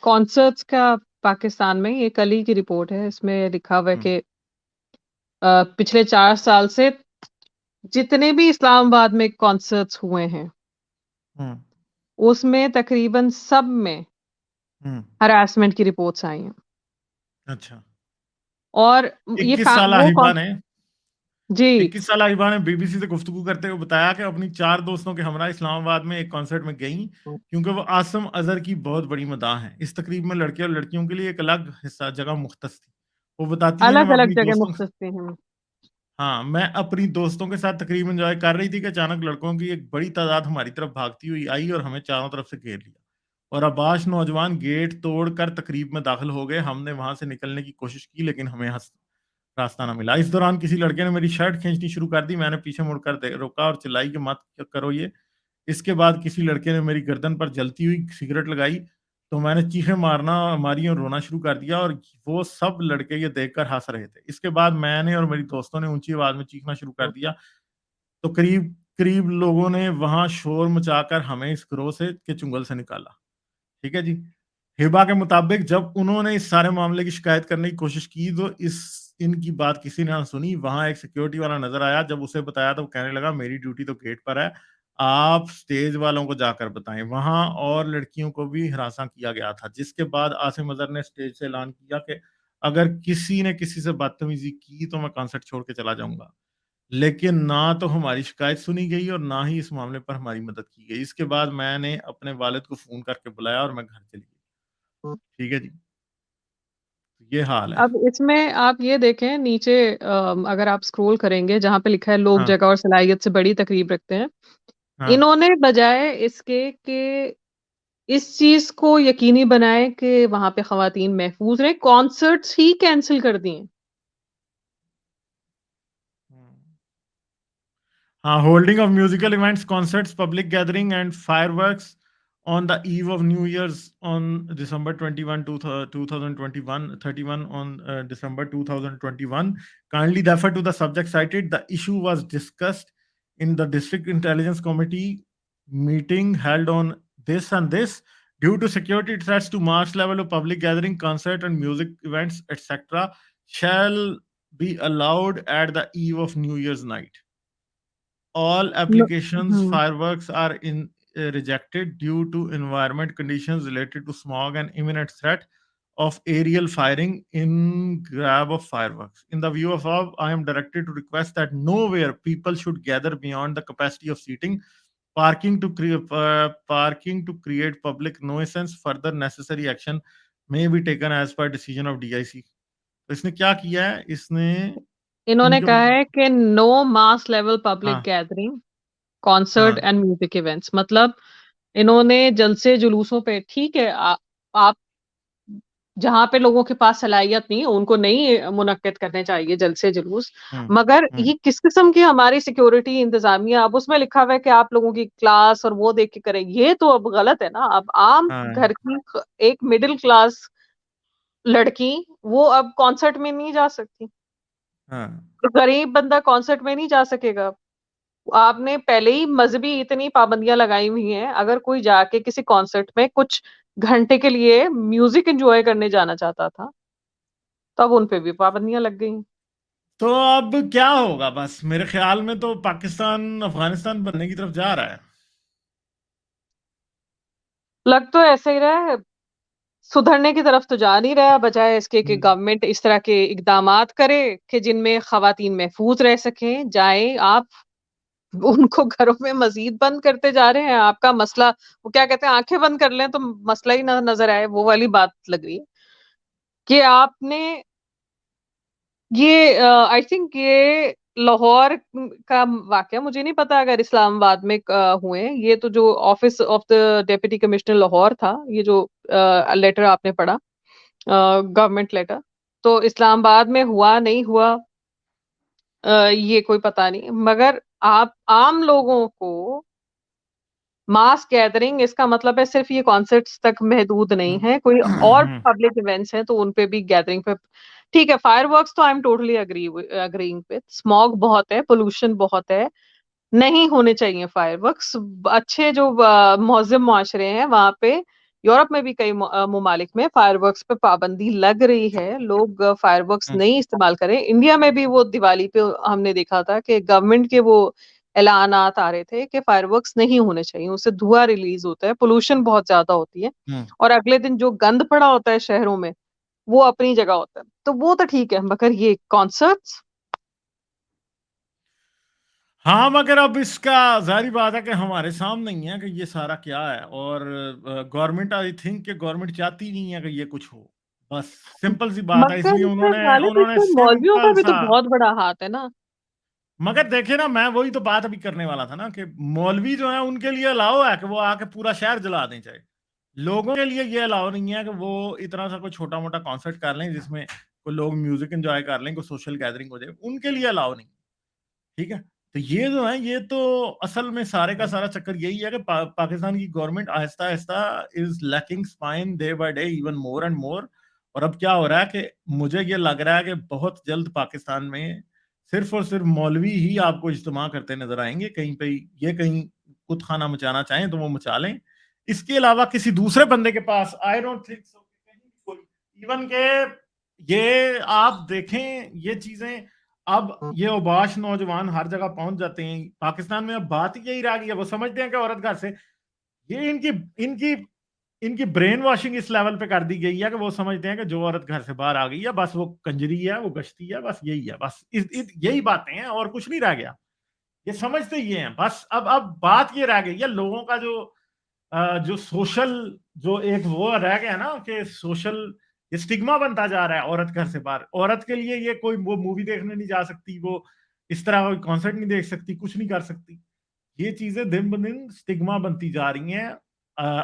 Concerts का पाकिस्तान में ये कल ही की रिपोर्ट है। इसमें लिखा हुआ है हम्म। कि पिछले 4 साल से जितने भी इस्लामाबाद में कॉन्सर्ट्स हुए हैं, हम्म। उसमें तकरीबन सब में हम्म। हरासमेंट की रिपोर्ट्स आई हैं। अच्छा। और ये 21 साल वो हिबा कौन ने जी, 21 साल हिबा ने बीबीसी से गुफ्तगू करते हुए बताया कि अपनी 4 दोस्तों के हमरा इस्लामाबाद में एक कॉन्सर्ट में गईं, क्योंकि वो आसिम अजहर की बहुत बड़ी मदाह हैं। इस तकरीब में लड़के और लड़कियों के लिए एक अलग हिस्सा जगह मुख्तस थी। वो बताती हैं कि मैं अलग-अलग अपनी जगह दोस्तों मुख्तस थे हम। हाँ, मैं अपनी दोस्तों के साथ तकरीब एन्जॉय कर रही थी कि अचानक लड़कों की एक बड़ी तादाद हमारी तरफ भागती हुई आई और हमें चारों तरफ से घेर लिया। और अब्बाश नौजवान गेट तोड़कर तकरीब में दाखिल हो गए। हमने वहां से निकलने की कोशिश की, लेकिन हमें रास्ता ना मिला। इस दौरान किसी लड़के ने मेरी शर्ट खींचनी शुरू कर दी। मैंने पीछे मुड़कर रोका और चिल्लाई कि मत करो ये। इसके बाद किसी लड़के ने मेरी गर्दन पर जलती हुई सिगरेट लगाई, तो मैंने चीखें मारना मारी और रोना शुरू कर दिया, और वो सब लड़के ये देखकर हंस रहे थे। इसके बाद मैंने और मेरी दोस्तों ने ऊंची आवाज में चीखना शुरू कर दिया, तो करीब करीब लोगों ने वहां शोर मचाकर हमें इस गिरोह से के चुंगल से निकाला। ठीक है जी। हिबा के मुताबिक जब उन्होंने इस सारे मामले की शिकायत करने की कोशिश की, तो इनकी बात किसी ने ना सुनी। वहां एक सिक्योरिटी वाला नजर आया। जब उसे बताया तो वो कहने लगा, मेरी ड्यूटी तो गेट पर है, आप स्टेज वालों को जाकर बताएं। वहां और लड़कियों को भी हरासा किया गया था, जिसके बाद आसिम अजहर ने स्टेज से ऐलान किया कि अगर किसी ने किसी से बदतमीजी की तो मैं कॉन्सर्ट छोड़ के चला जाऊंगा। लेकिन ना तो हमारी शिकायत सुनी गई और ना ही इस मामले पर हमारी मदद की गई। इसके बाद मैंने अपने वालिद को फ़ोन करके बुलाया और मैं घर चली गई। ठीक है जी। तो ये हाल है। अब इसमें आप ये देखें नीचे, अगर आप स्क्रॉल करेंगे जहां पे लिखा है लोग हाँ, जगह और सलाहियत से बड़ी तकरीब रखते हैं, हाँ। इन्होंने बजाय इसके कि इस चीज को यकीनी बनाए कि वहां पे खवातीन महफूज रहे, कॉन्सर्ट्स ही कैंसिल कर दिए। हुँ। हाँ, holding of musical events, concerts, public gathering and fireworks on the eve of New Year's on December 21, 2021, 31 on December 2021. Kindly refer to the subject cited. The issue was discussed in the District Intelligence Committee meeting held on this and this. Due to security threats to mass level of public gathering, concert and music events, etc., shall be allowed at the eve of New Year's night. All no- applications hmm fireworks are rejected due to environment conditions related to smog and imminent threat of aerial firing in grab of fireworks. In the view of above, I am directed to request that nowhere people should gather beyond the capacity of seating. Parking to create public nuisance. Further necessary action may be taken as per decision of DIC. तो इसने क्या किया है? इसने इन्होंने इनके कहा है कि नो मास लेवल पब्लिक हाँ, गैदरिंग, कॉन्सर्ट हाँ, एंड म्यूजिक इवेंट्स। मतलब इन्होंने जलसे जुलूसों पे, ठीक है, आप जहां पे लोगों के पास सलाहियत नहीं है उनको नहीं मुनक्किद करने चाहिए जलसे जुलूस। हुँ, मगर हुँ, ये किस किस्म की हमारी सिक्योरिटी इंतजामिया, अब उसमें लिखा हुआ है कि आप लोगों की क्लास और वो देख के करें, ये तो अब गलत है ना। अब आम हाँ, घर की एक मिडिल क्लास लड़की वो अब कॉन्सर्ट में नहीं जा सकती, हाँ। तो गरीब बंदा कॉन्सर्ट में नहीं जा सकेगा। आपने पहले ही मजहबी इतनी पाबंदियां लगाई हुई हैं, अगर कोई जाके किसी कॉन्सर्ट में कुछ घंटे के लिए म्यूजिक एंजॉय करने जाना चाहता था, तब उन पे भी पाबंदियां लग गई। तो अब क्या होगा? बस मेरे ख्याल में तो पाकिस्तान अफगानिस्तान बनने की तरफ जा रहा है। लग तो ऐसे ही रहा है, सुधरने की तरफ तो जा नहीं रहा, बजाय इसके कि हम्म। गवर्नमेंट इस तरह के इकदामात करे कि जिनमें खवातीन महफूज रह सकें। जाए आप उनको घरों में मजीद बंद करते जा रहे हैं। आपका मसला, वो क्या कहते हैं, आंखें बंद कर लें तो मसला ही ना नजर आए, वो वाली बात लग रही है कि आपने ये आई थिंक ये लाहौर का वाकया, मुझे नहीं पता अगर इस्लामाबाद में हुए हैं। ये तो जो office of the deputy commissioner Lahore था, ये जो लेटर आपने पढ़ा, गवर्नमेंट लेटर, तो इस्लामाबाद में हुआ नहीं हुआ ये कोई पता नहीं। मगर आप आम लोगों को मास गैदरिंग, इसका मतलब है सिर्फ ये कॉन्सर्ट्स तक महदूद नहीं है, कोई और हम्म। पब्लिक इवेंट्स हैं तो उनपे भी गैदरिंग पे ठीक है। फायरवर्क्स तो I am totally agreeing with, smog बहुत है, पोल्यूशन बहुत है, नहीं होने चाहिए फायरवर्क्स। अच्छे जो मुहज्जम मुआशरे हैं वहां पे यूरोप में भी कई ममालिक में फायरवर्क्स पे पाबंदी लग रही है, लोग फायरवर्क्स नहीं इस्तेमाल करें। इंडिया में भी वो दिवाली पे हमने देखा था कि गवर्नमेंट के वो ऐलानात आ रहे थे कि फायरवर्क्स नहीं होने चाहिए, उससे धुआं रिलीज होता है, पोल्यूशन बहुत ज्यादा होती है, और अगले दिन जो गंद पड़ा होता है शहरों में वो अपनी जगह होता है, तो वो तो ठीक है, मगर ये कॉन्सर्ट्स। हाँ, मगर अब इसका जाहिर बात है कि हमारे सामने ही है कि ये सारा क्या है, और गवर्नमेंट, आई थिंक कि गवर्नमेंट चाहती नहीं है कि ये कुछ हो। बस सिंपल सी बात है, मगर इसलिए इसमें उन्होंने गालिब, उन्होंने इसमें मौलवियों का सिंपल भी तो सा। बहुत बड़ा हाथ है ना। मगर देखिए ना, मैं वही तो बात अभी करने वाला था ना, कि मौलवी जो है उनके लिए अलाउ है कि वो आके पूरा शहर जला दें, चाहे लोगों के लिए ये अलाउ नहीं है कि वो इतना सा कोई छोटा मोटा कॉन्सर्ट कर लें जिसमें कोई लोग म्यूजिक एंजॉय कर लें, कोई सोशल गैदरिंग हो जाए, उनके लिए अलाउ नहीं। ठीक है, तो ये जो है, ये तो असल में सारे का सारा चक्कर यही है कि पाकिस्तान की government Aahista Aahista is lacking spine day by day, even more and more. और अब क्या हो रहा है कि मुझे ये लग रहा है कि बहुत जल्द पाकिस्तान में सिर्फ और सिर्फ मौलवी ही आपको इज्तिमा करते नजर आएंगे। कहीं पे ये कहीं कुछ खाना मचाना चाहें तो वो मचा लें, इसके अलावा किसी दूसरे बंदे के पास I don't think so. Even के ये आप देखें ये चीजें, अब ये ओबाश नौजवान हर जगह पहुंच जाते हैं पाकिस्तान में। अब बात ही यही रह गई है, वो समझते हैं कि औरत घर से, ये इनकी इनकी इनकी ब्रेन वॉशिंग इस लेवल पे कर दी गई है कि वो समझते हैं कि जो औरत घर से बाहर आ गई है बस वो कंजरी है, वो गश्ती है, बस यही है, बस यही बातें हैं और कुछ नहीं रह गया। ये समझते ये हैं बस। अब बात ये रह गई है लोगों का जो सोशल, जो एक वो रह गया ना कि सोशल स्टिग्मा बनता जा रहा है औरत घर से बाहर। औरत के लिए ये कोई वो मूवी देखने नहीं जा सकती, वो इस तरह कोई कॉन्सर्ट नहीं देख सकती, कुछ नहीं कर सकती। ये चीजें दिन ब दिन स्टिग्मा बनती जा रही हैं।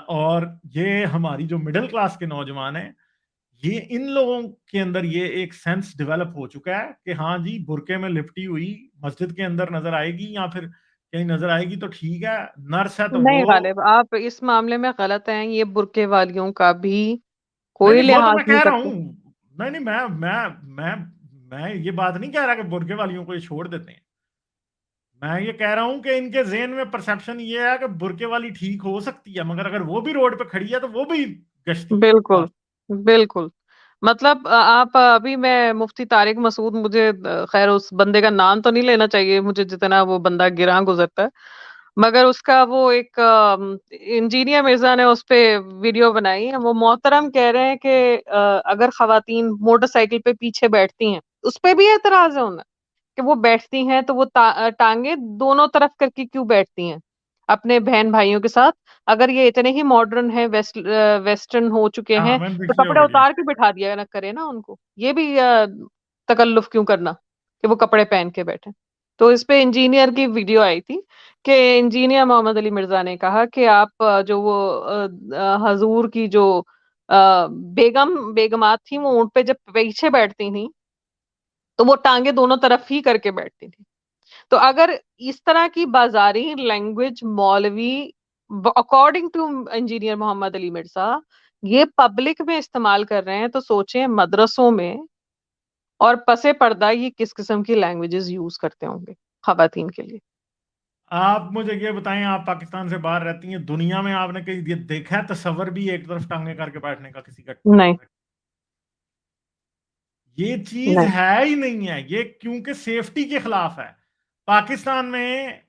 और ये हमारी जो मिडिल क्लास के नौजवान हैं, ये इन लोगों के अंदर ये एक सेंस डेवलप हो चुका है कि हाँ जी, बुरके में लिपटी हुई मस्जिद के अंदर नजर आएगी या फिर कहीं नजर आएगी तो ठीक है, नर्स है तो नहीं वो। गालिब, आप इस मामले में गलत हैं, ये बुर्के वालियों का भी नहीं कोई नहीं, वो तो लिहाज मैं नहीं कह रहा हूँ। करते। नहीं नहीं, मैं ये बात नहीं कह रहा कि बुरके वालियों को ये छोड़ देते हैं। मैं ये कह रहा हूं कि इनके ज़हन में परसेप्शन ये है कि बुरके वाली ठीक हो सकती है, मगर अगर वो भी रोड पे खड़ी है तो वो भी गश्ती है बिल्कुल, बस। बिल्कुल। मतलब आप अभी, मैं मुफ्ती तारिक मसूद, मुझे खैर उस बंदे का नाम तो नहीं लेना चाहिए मुझे, जितना वो बंदा गिरा गुजरता है, मगर उसका वो एक इंजीनियर मिर्जा ने उस पे वीडियो बनाई है, वो मोहतरम कह रहे हैं कि अगर खवातीन मोटरसाइकिल पे पीछे बैठती हैं, उस पे भी एतराज है उन्हें कि वो बैठती हैं तो वो टांगे दोनों तरफ करके क्यों बैठती हैं अपने बहन भाइयों के साथ। अगर ये इतने ही मॉडर्न है, वेस्टर्न हो चुके हाँ, हैं, मैंने तो देखी है कपड़े वीडियो। उतार के बिठा दिया ना करे ना उनको, ये भी तकल्लुफ क्यों करना कि वो कपड़े पहन के बैठे। तो इस पे इंजीनियर की वीडियो आई थी कि इंजीनियर मोहम्मद अली मिर्जा ने कहा कि आप जो वो हजूर की जो बेगमात थी, वो ऊंट पे जब पीछे बैठती थी तो वो टांगे दोनों तरफ ही करके बैठती थी। तो अगर इस तरह की बाजारी लैंग्वेज मौलवी, according to engineer Mohammad Ali Mirza, ये पब्लिक में इस्तेमाल कर रहे हैं, तो सोचें मदरसों में और पसे पर्दा ये किस किस्म की लैंग्वेजेस यूज करते होंगे खवातीन के लिए। आप मुझे ये बताएं, आप पाकिस्तान से बाहर रहती हैं, दुनिया में आपने कहीं ये देखा है तस्वर भी एक तरफ टांगे करके बैठने का किसी का? नहीं, ये चीज नहीं। है ही नहीं है ये, क्योंकि सेफ्टी के खिलाफ है। पाकिस्तान में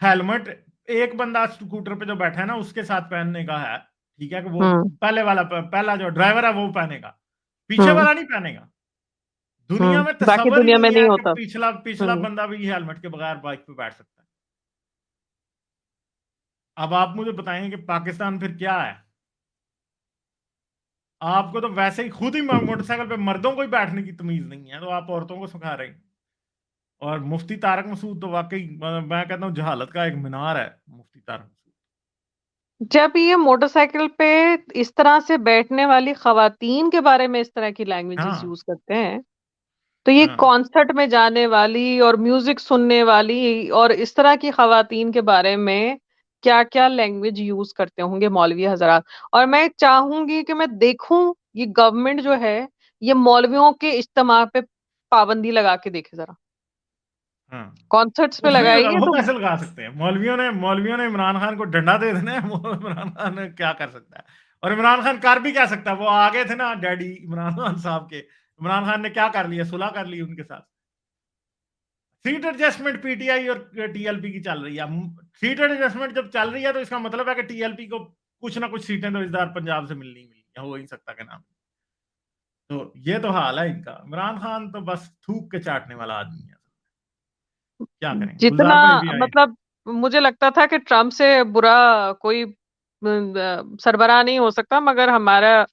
हेलमेट एक बंदा स्कूटर पे जो बैठा है ना उसके साथ पहनने का है, ठीक है, कि वो हम्म, पहला जो ड्राइवर है वो पहनेगा, पीछे हम्म, वाला नहीं पहनेगा। दुनिया में बाकी तस्वर ही दुनिया में नहीं नहीं है कि होता। पिछला पिछला हम्म। बंदा भी हेलमेट के बगैर बाइक पे बैठ सकता है। अब आप मुझे बताएं कि पाकिस्तान फिर क्या है? आपको तो वैसे ही खुद ही मोटरसाइकिल पे मर्दों को ही बैठने की तमीज नहीं है, तो आप औरतों को सिखा रहे हैं। और मुफ्ती तारक मसूद तो वाकई मैं कहता हूँ जहालत का एक मीनार है, मुफ्ती तारक मसूद। जब ये मोटरसाइकिल पे इस तरह से बैठने वाली खवातीन के बारे में इस तरह की लैंग्वेजेस हाँ यूज करते हैं, तो ये हाँ कॉन्सर्ट में जाने वाली और म्यूजिक सुनने वाली और इस तरह की खवातीन के बारे में क्या क्या लैंग्वेज यूज करते होंगे मौलवी हजरात। और मैं चाहूंगी कि मैं देखूं ये गवर्नमेंट जो है, ये मौलवियों के इज्तिमा पे पाबंदी लगा के देखे जरा, हाँ। कॉन्सर्ट्स पे कुछ भी नहीं लगा, लगाइए वो तो। कैसे लगा सकते हैं? मौलवियों ने इमरान खान को डंडा दे देना है। इमरान खान क्या कर सकता है? और इमरान खान कर भी क्या सकता है, वो आगे थे ना डैडी इमरान खान साहब के। इमरान खान ने क्या कर लिया, सुलह कर ली उनके साथ। सीट एडजस्टमेंट पीटीआई और टीएलपी की चल रही है। सीट एडजस्टमेंट जब चल रही है तो इसका मतलब है कि टीएलपी को कुछ ना कुछ सीटें तो इस बार पंजाब से मिलनी है, हो ही सकता के नाम। तो ये तो हाल है इनका। इमरान खान तो बस थूक के चाटने वाला आदमी है, क्या करें। जितना गुलजार भाई भी आए। मतलब मुझे लगता था कि ट्रम्प से बुरा कोई सरबराह नहीं हो सकता, मगर हमारा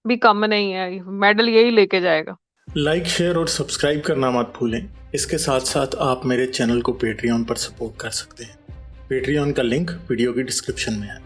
भी कम नहीं है, मेडल यही लेके जाएगा। लाइक, शेयर और सब्सक्राइब करना मत भूलें। इसके साथ साथ आप मेरे चैनल को पेट्रियन पर सपोर्ट कर सकते हैं। पेट्रियन का लिंक वीडियो की डिस्क्रिप्शन में है।